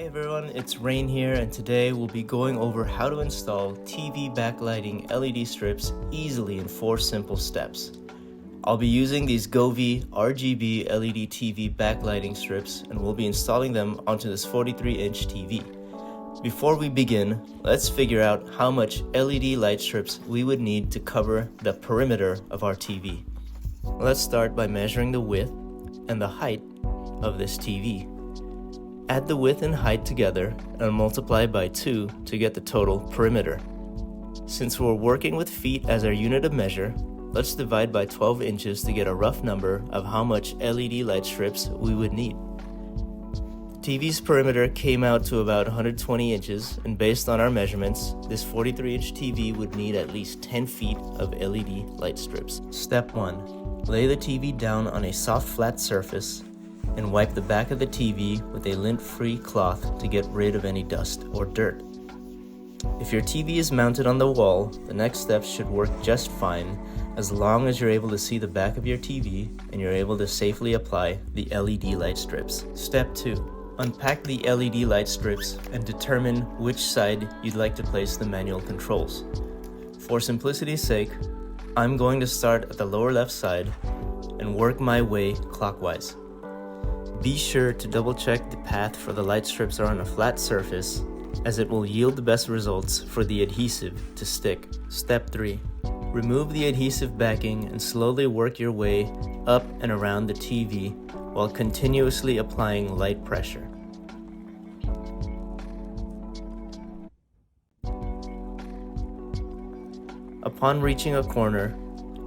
Hey everyone, it's Rain here, and today we'll be going over how to install TV backlighting LED strips easily in 4 simple steps. I'll be using these GOVEE RGB LED TV backlighting strips, and we'll be installing them onto this 43-inch TV. Before we begin, let's figure out how much LED light strips we would need to cover the perimeter of our TV. Let's start by measuring the width and the height of this TV. Add the width and height together and multiply by 2 to get the total perimeter. Since we're working with feet as our unit of measure, let's divide by 12 inches to get a rough number of how much LED light strips we would need. The TV's perimeter came out to about 120 inches, and based on our measurements, this 43-inch TV would need at least 10 feet of LED light strips. Step 1. Lay the TV down on a soft flat surface and wipe the back of the TV with a lint-free cloth to get rid of any dust or dirt. If your TV is mounted on the wall, the next steps should work just fine as long as you're able to see the back of your TV and you're able to safely apply the LED light strips. Step 2. Unpack the LED light strips and determine which side you'd like to place the manual controls. For simplicity's sake, I'm going to start at the lower left side and work my way clockwise. Be sure to double check the path for the light strips are on a flat surface, as it will yield the best results for the adhesive to stick. Step 3. Remove the adhesive backing and slowly work your way up and around the TV while continuously applying light pressure. Upon reaching a corner,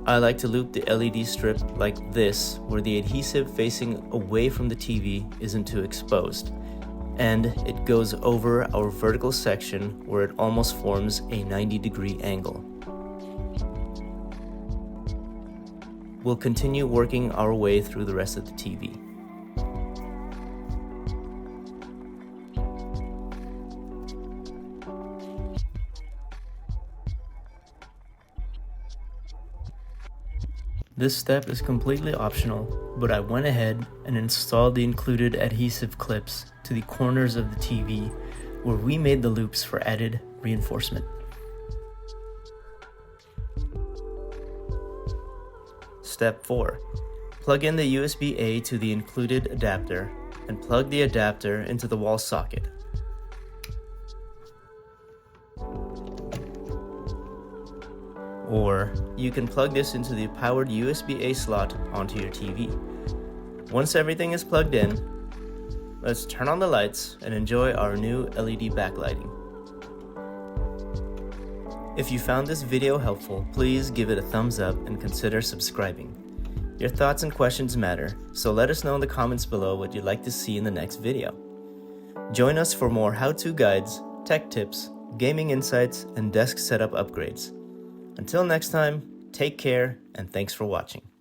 I like to loop the LED strip like this, where the adhesive facing away from the TV isn't too exposed, and it goes over our vertical section where it almost forms a 90-degree angle. We'll continue working our way through the rest of the TV. This step is completely optional, but I went ahead and installed the included adhesive clips to the corners of the TV where we made the loops for added reinforcement. Step 4. Plug in the USB-A to the included adapter and plug the adapter into the wall socket. Or you can plug this into the powered USB-A slot onto your TV. Once everything is plugged in, let's turn on the lights and enjoy our new LED backlighting. If you found this video helpful, please give it a thumbs up and consider subscribing. Your thoughts and questions matter, so let us know in the comments below what you'd like to see in the next video. Join us for more how-to guides, tech tips, gaming insights, and desk setup upgrades. Until next time, take care and thanks for watching.